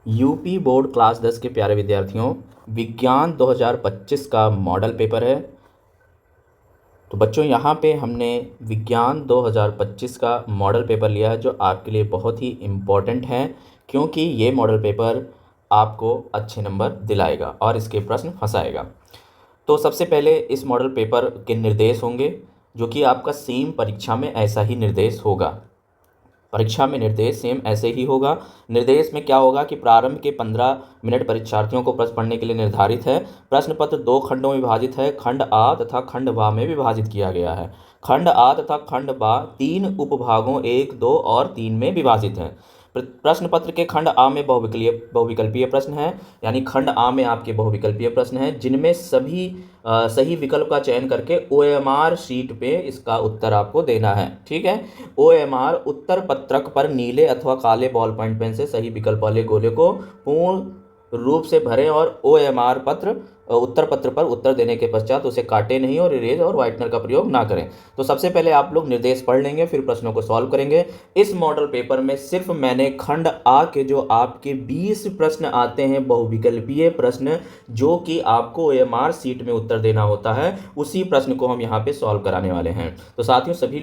UP board class 10 के प्यारे विद्यार्थियों, विज्ञान 2025 का मॉडल पेपर है। तो बच्चों, यहाँ पे हमने विज्ञान 2025 का मॉडल पेपर लिया है जो आपके लिए बहुत ही इम्पोर्टेंट है, क्योंकि ये मॉडल पेपर आपको अच्छे नंबर दिलाएगा और इसके प्रश्न फंसाएगा। तो सबसे पहले इस मॉडल पेपर के निर्देश होंगे, जो कि आपका सेम परीक्षा में ऐसा ही निर्देश होगा। परीक्षा में निर्देश सेम ऐसे ही होगा। निर्देश में क्या होगा कि प्रारंभ के 15 मिनट परीक्षार्थियों को प्रश्न पढ़ने के लिए निर्धारित है। प्रश्न पत्र 2 खंडों में विभाजित है। खंड आ तथा खंड बा में विभाजित किया गया है। खंड आ तथा खंड बा 3 उपभागों 1, 2 और 3 में विभाजित है। प्रश्न पत्र के खंड आ में बहुविकल्पीय प्रश्न है, यानी खंड आ में आपके बहुविकल्पीय प्रश्न हैं, जिनमें सभी सही विकल्प का चयन करके OMR शीट पे इसका उत्तर आपको देना है। ठीक है, OMR उत्तर पत्रक पर नीले अथवा काले बॉल पॉइंट पेन से सही विकल्प वाले गोले को पूर्ण रूप से भरें और OMR उत्तर पत्र पर उत्तर देने के पश्चात उसे काटे नहीं और इरेज और व्हाइटनर का प्रयोग ना करें। तो सबसे पहले आप लोग निर्देश पढ़ लेंगे, फिर प्रश्नों को सॉल्व करेंगे। इस मॉडल पेपर में सिर्फ मैंने खंड आ के जो आपके 20 प्रश्न आते हैं, बहुविकल्पीय प्रश्न, जो कि आपको OMR सीट में उत्तर देना होता है, उसी प्रश्न को हम यहाँ पे सॉल्व कराने वाले हैं। तो साथियों, सभी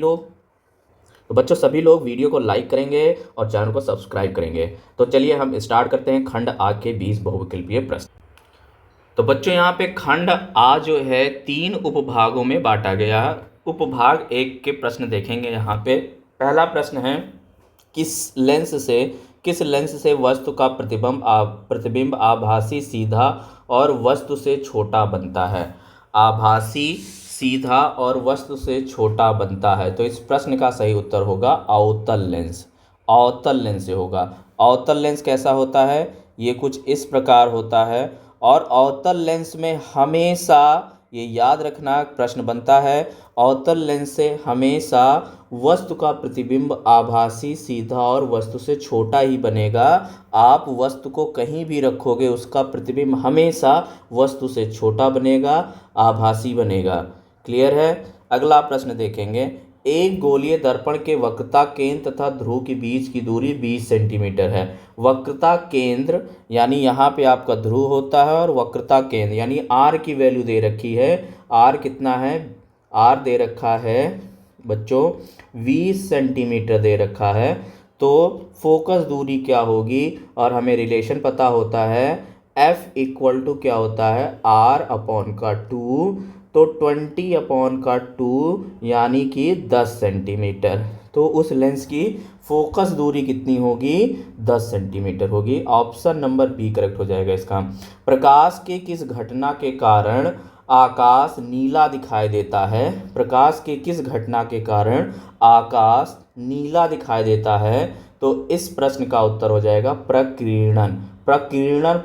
लोग वीडियो को लाइक करेंगे और चैनल को सब्सक्राइब करेंगे। तो चलिए हम स्टार्ट करते हैं खंड आ के 20 बहुविकल्पीय प्रश्न। तो बच्चों, यहाँ पे खंड आ जो है 3 उपभागों में बांटा गया है। उपभाग 1 के प्रश्न देखेंगे। यहाँ पे पहला प्रश्न है, किस लेंस से वस्तु का प्रतिबिंब आभासी, सीधा और वस्तु से छोटा बनता है। आभासी, सीधा और वस्तु से छोटा बनता है। तो इस प्रश्न का सही उत्तर होगा अवतल लेंस। अवतल लेंस से होगा। अवतल लेंस कैसा होता है? ये कुछ इस प्रकार होता है। और अवतल लेंस में हमेशा, ये याद रखना, प्रश्न बनता है, अवतल लेंस से हमेशा वस्तु का प्रतिबिंब आभासी, सीधा और वस्तु से छोटा ही बनेगा। आप वस्तु को कहीं भी रखोगे, उसका प्रतिबिंब हमेशा वस्तु से छोटा बनेगा, आभासी बनेगा। क्लियर है? अगला प्रश्न देखेंगे। एक गोलीय दर्पण के वक्रता केंद्र तथा ध्रुव के बीच की दूरी 20 सेंटीमीटर है। वक्रता केंद्र यानी यहाँ पे आपका ध्रुव होता है, और वक्रता केंद्र यानी R की वैल्यू दे रखी है। R कितना है? R दे रखा है बच्चों 20 सेंटीमीटर दे रखा है। तो फोकस दूरी क्या होगी? और हमें रिलेशन पता होता है, F इक्वल टू क्या होता है? R अपॉन का 2। तो 20 अपॉन का 2 यानी कि 10 सेंटीमीटर। तो उस लेंस की फोकस दूरी कितनी होगी? 10 सेंटीमीटर होगी। ऑप्शन नंबर बी करेक्ट हो जाएगा इसका। प्रकाश के किस घटना के कारण आकाश नीला दिखाई देता है? प्रकाश के किस घटना के कारण आकाश नीला दिखाई देता है? तो इस प्रश्न का उत्तर हो जाएगा प्रकीर्णन। प्रकीर्णन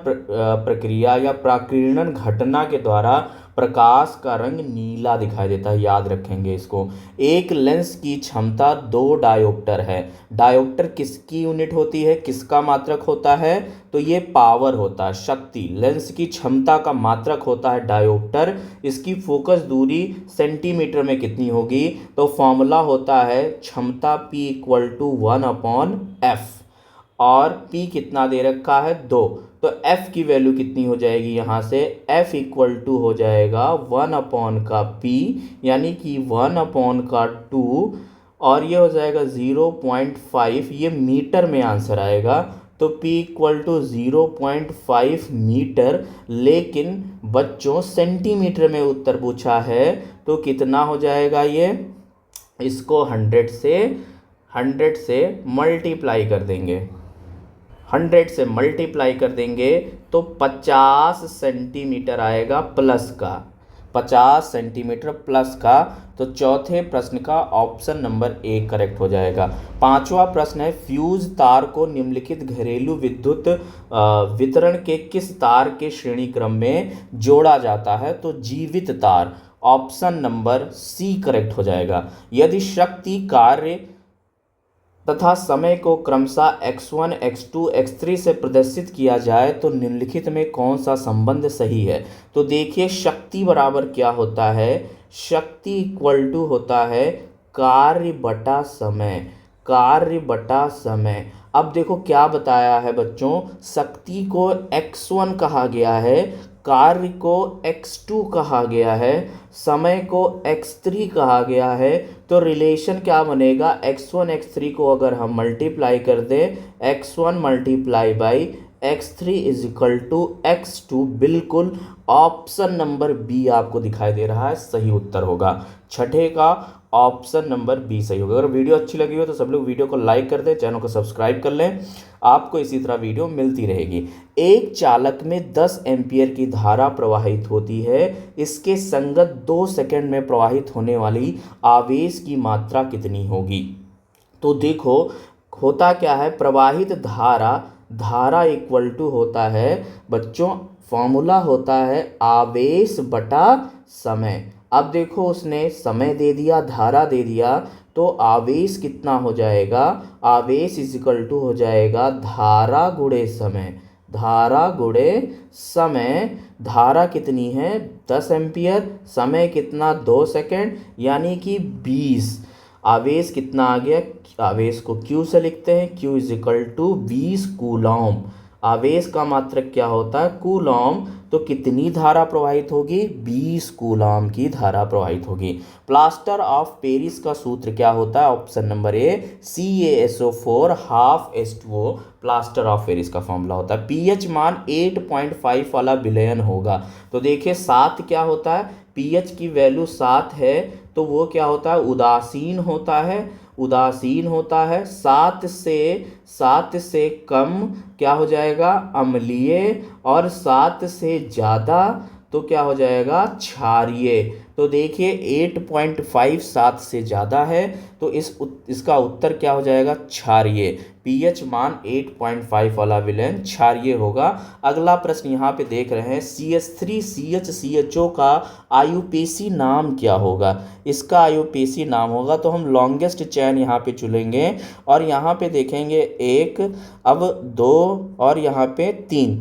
प्रक्रिया या प्रकीर्णन घटना के द्वारा प्रकाश का रंग नीला दिखाई देता है। याद रखेंगे इसको। एक लेंस की क्षमता 2 डायोप्टर है। डायोप्टर किसकी यूनिट होती है? किसका मात्रक होता है? तो ये पावर होता है, शक्ति। लेंस की क्षमता का मात्रक होता है डायोप्टर। इसकी फोकस दूरी सेंटीमीटर में कितनी होगी? तो फॉर्मूला होता है क्षमता P इक्वल टू 1/F, और P कितना दे रखा है? 2। तो F की वैल्यू कितनी हो जाएगी? यहाँ से F इक्वल टू हो जाएगा 1 का P, यानी कि 1 का 2, और ये हो जाएगा 0.5। ये मीटर में आंसर आएगा। तो P इक्वल टू 0.5 मीटर, लेकिन बच्चों सेंटीमीटर में उत्तर पूछा है, तो कितना हो जाएगा ये? इसको 100 से मल्टीप्लाई कर देंगे। 100 से मल्टीप्लाई कर देंगे तो 50 सेंटीमीटर आएगा प्लस का। 50 सेंटीमीटर प्लस का। तो चौथे प्रश्न का ऑप्शन नंबर ए करेक्ट हो जाएगा। पांचवा प्रश्न है, फ्यूज तार को निम्नलिखित घरेलू विद्युत वितरण के किस तार के श्रेणी क्रम में जोड़ा जाता है? तो जीवित तार। ऑप्शन नंबर सी करेक्ट हो जाएगा। यदि शक्ति, कार्य तथा समय को क्रमशः x1, x2, x3 से प्रदर्शित किया जाए तो निम्नलिखित में कौन सा संबंध सही है? तो देखिए, शक्ति बराबर क्या होता है? शक्ति इक्वल टू होता है कार्य बटा समय। कार्य बटा समय। अब देखो क्या बताया है बच्चों, शक्ति को x1 कहा गया है, कार्य को x2 कहा गया है, समय को x3 कहा गया है। तो रिलेशन क्या बनेगा, x1 x3 को अगर हम मल्टीप्लाई कर दें, x1 multiply by x3 is equal to x2, बिल्कुल ऑप्शन नंबर बी आपको दिखाई दे रहा है सही उत्तर होगा। छठे का ऑप्शन नंबर बी सही होगा। अगर वीडियो अच्छी लगी हो तो सब लोग वीडियो को लाइक कर दें, चैनल को सब्सक्राइब कर लें, आपको इसी तरह वीडियो मिलती रहेगी। एक चालक में 10 एम्पियर की धारा प्रवाहित होती है, इसके संगत 2 सेकंड में प्रवाहित होने वाली आवेश की मात्रा कितनी होगी। तो देखो होता क्या है, प्रवाहित धारा इक्वल टू होता है बच्चों, फॉर्मूला होता है आवेश बटा समय। अब देखो उसने समय दे दिया, धारा दे दिया, तो आवेश कितना हो जाएगा, आवेश इज इक्वल टू हो जाएगा धारा गुणे समय। धारा गुणे समय, धारा कितनी है 10 एम्पियर, समय कितना 2 सेकंड, यानी कि 20। आवेश कितना आ गया, आवेश को Q से लिखते हैं, Q is equal to 20 coulomb. आवेश का मात्रक क्या होता है, कूलॉम। तो कितनी धारा प्रवाहित होगी, 20 कूलॉम की धारा प्रवाहित होगी। प्लास्टर ऑफ पेरिस का सूत्र क्या होता है, option number A CaSO4 half H2O plaster of Paris का फॉर्मूला होता है। पीएच मान 8.5 वाला विलयन होगा। तो देखिए 7 क्या होता है, पीएच की वैल्यू 7 है तो वो क्या होता है, उदासीन होता है, उदासीन होता है। 7 से कम क्या हो जाएगा, अम्लीय, और 7 से ज़्यादा तो क्या हो जाएगा, क्षारीय। तो देखिए 8.5 7 से ज़्यादा है, तो इसका उत्तर क्या हो जाएगा, क्षारीय। पीएच मान 8.5 वाला विलयन क्षारीय होगा। अगला प्रश्न यहाँ पे देख रहे हैं, CH3CHCHO का आयुपेशी नाम क्या होगा। इसका आयुपेशी नाम होगा, तो हम लॉन्गेस्ट चेन यहाँ पे चुनेंगे और यहाँ पे देखेंगे 1, अब 2 और यहाँ पे 3,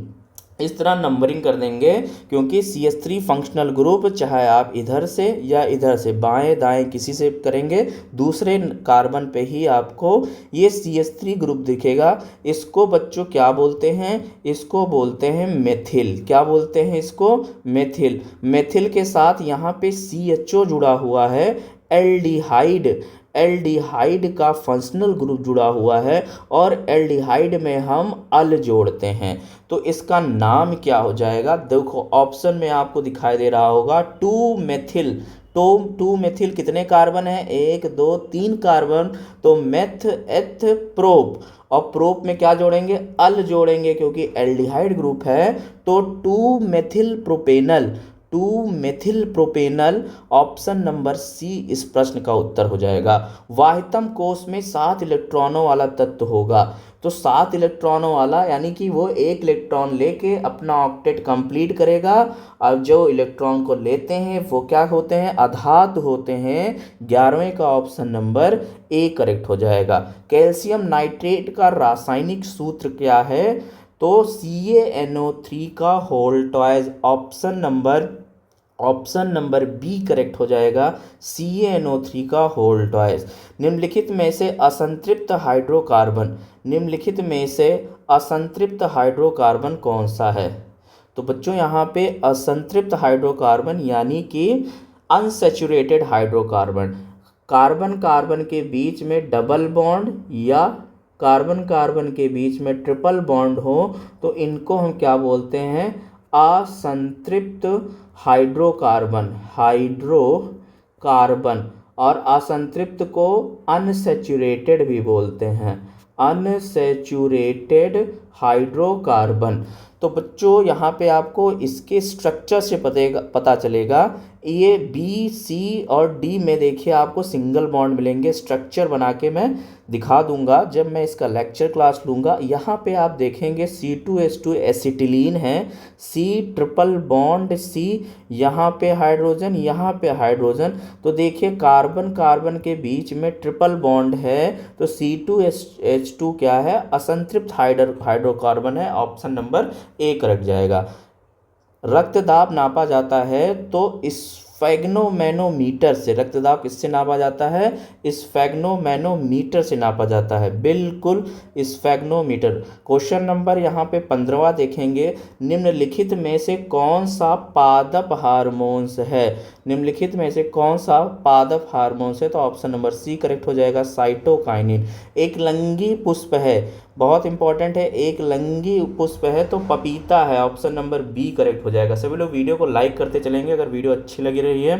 इस तरह नंबरिंग कर देंगे, क्योंकि CH3 फंक्शनल ग्रुप चाहे आप इधर से या इधर से बाएं दाएं किसी से करेंगे, दूसरे कार्बन पे ही आपको ये CH3 ग्रुप दिखेगा। इसको बच्चों क्या बोलते हैं, इसको बोलते हैं मेथिल। क्या बोलते हैं इसको, मेथिल। मेथिल के साथ यहाँ पे CHO जुड़ा हुआ है, एल्डिहाइड का फंक्शनल ग्रुप जुड़ा हुआ है, और एल्डिहाइड में हम अल जोड़ते हैं। तो इसका नाम क्या हो जाएगा, देखो ऑप्शन में आपको दिखाई दे रहा होगा 2 मेथिल। तो 2 मेथिल कितने कार्बन है, 1 2 3 कार्बन, तो मेथ एथ प्रोप, और प्रोप में क्या जोड़ेंगे, अल जोड़ेंगे, क्योंकि एल्डिहाइड ग्रुप है। तो 2 methyl propanal, 2 methyl propanal, option number C इस प्रश्न का उत्तर हो जाएगा। वाहितम कोष में 7 इलेक्ट्रॉनों वाला तत्व होगा। तो 7 इलेक्ट्रॉनों वाला यानी कि वो 1 इलेक्ट्रॉन लेके अपना ऑक्टेट कंप्लीट करेगा, और जो इलेक्ट्रॉन को लेते हैं वो क्या होते हैं, अधातु होते हैं। 11वें का ऑप्शन नंबर ए करेक्ट हो जाएगा। कैल्शियम नाइट्रेट का रासायनिक सूत्र क्या है, तो CaNO3 का होल टॉयज, ऑप्शन नंबर बी करेक्ट हो जाएगा, CaNO3 का होल टॉयज। निम्नलिखित में से असंतृप्त हाइड्रोकार्बन कौन सा है। तो बच्चों यहाँ पे असंतृप्त हाइड्रोकार्बन यानी कि अनसैचुरेटेड हाइड्रोकार्बन, कार्बन कार्बन के बीच में डबल बॉन्ड या कार्बन कार्बन के बीच में ट्रिपल बॉन्ड हो, तो इनको हम क्या बोलते हैं, असंतृप्त हाइड्रोकार्बन। और असंतृप्त को अनसैचुरेटेड भी बोलते हैं, अनसैचुरेटेड हाइड्रोकार्बन। तो बच्चों यहाँ पे आपको इसके स्ट्रक्चर से पता चलेगा। ये बी सी और डी में देखिए आपको सिंगल बॉन्ड मिलेंगे। स्ट्रक्चर बना के मैं दिखा दूंगा जब मैं इसका लेक्चर क्लास लूँगा। यहाँ पे आप देखेंगे C2H2 एसिटिलीन है, C ट्रिपल बॉन्ड C, यहाँ पे हाइड्रोजन, यहाँ पे हाइड्रोजन। तो देखिए कार्बन कार्बन के बीच में ट्रिपल बॉन्ड है, तो C2H2 क्या है, असंतृप्त हाइड्रोकार्बन है। ऑप्शन नंबर ए करेक्ट जाएगा। रक्तदाब नापा जाता है तो इस स्फैग्नोमैनोमीटर से। रक्तदाब किससे नापा जाता है? स्फैग्नोमैनोमीटर से नापा जाता है, बिल्कुल स्फैग्नोमीटर। क्वेश्चन नंबर यहाँ पे 15वां देखेंगे, निम्नलिखित में से कौन सा पादप हार्मोन्स है? निम्नलिखित में से कौन सा पादप हार्मोन्स है? तो ऑप्शन नंबर सी करेक्ट हो जाएगा, साइटोकाइनिन। एक लंगी पुष्प है, बहुत इंपॉर्टेंट है, एक लंगी पुष्प है तो पपीता है, ऑप्शन नंबर बी करेक्ट हो जाएगा। सभी लोग वीडियो को लाइक करते चलेंगे अगर वीडियो अच्छी लगी रही है।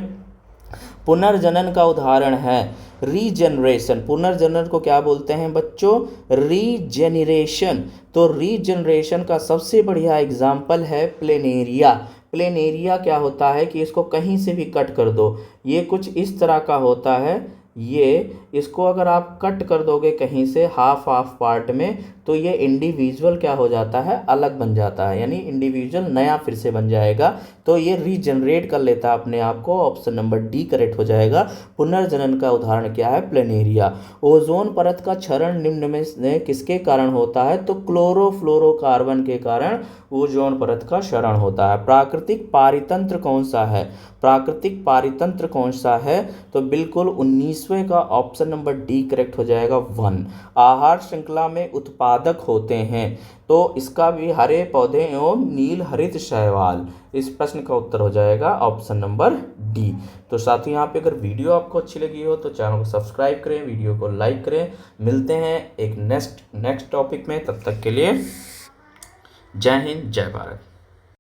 पुनर्जनन का उदाहरण है रीजनरेशन। पुनर्जनन को क्या बोलते हैं बच्चों? रीजेनरेशन। तो रीजनरेशन का सबसे बढ़िया एग्जाम्पल है प्लेनेरिया। प्लेनेरिया क्या होता है कि इसको कहीं से भी कट कर दो, ये कुछ इस तरह का होता है, ये इसको अगर आप कट कर दोगे कहीं से हाफ हाफ पार्ट में, तो ये इंडिविजुअल क्या हो जाता है? अलग बन जाता है, यानी इंडिविजुअल नया फिर से बन जाएगा। तो ये रीजनरेट कर लेता है अपने आप को, ऑप्शन नंबर डी करेक्ट हो जाएगा। पुनर्जनन का उदाहरण क्या है? प्लेनेरिया। ओजोन परत का क्षरण निम्न में से किसके कारण होता है? तो क्लोरोफ्लोरोकार्बन के कारण ओजोन परत का क्षरण होता है। प्राकृतिक पारितंत्र कौन सा है? प्राकृतिक पारितंत्र कौन सा है? तो बिल्कुल 19वें का ऑप्शन नंबर डी करेक्ट हो जाएगा, 1। आहार श्रृंखला में उत्पादक होते हैं, तो इसका भी हरे पौधे एवं नील हरित शैवाल। इस प्रश्न का उत्तर हो जाएगा ऑप्शन नंबर डी। तो साथियों, यहाँ पे अगर वीडियो आपको अच्छी लगी हो तो चैनल को सब्सक्राइब करें, वीडियो को लाइक करें। मिलते हैं एक नेक्स्ट टॉपिक में, तब तक के लिए जय हिंद, जय भारत।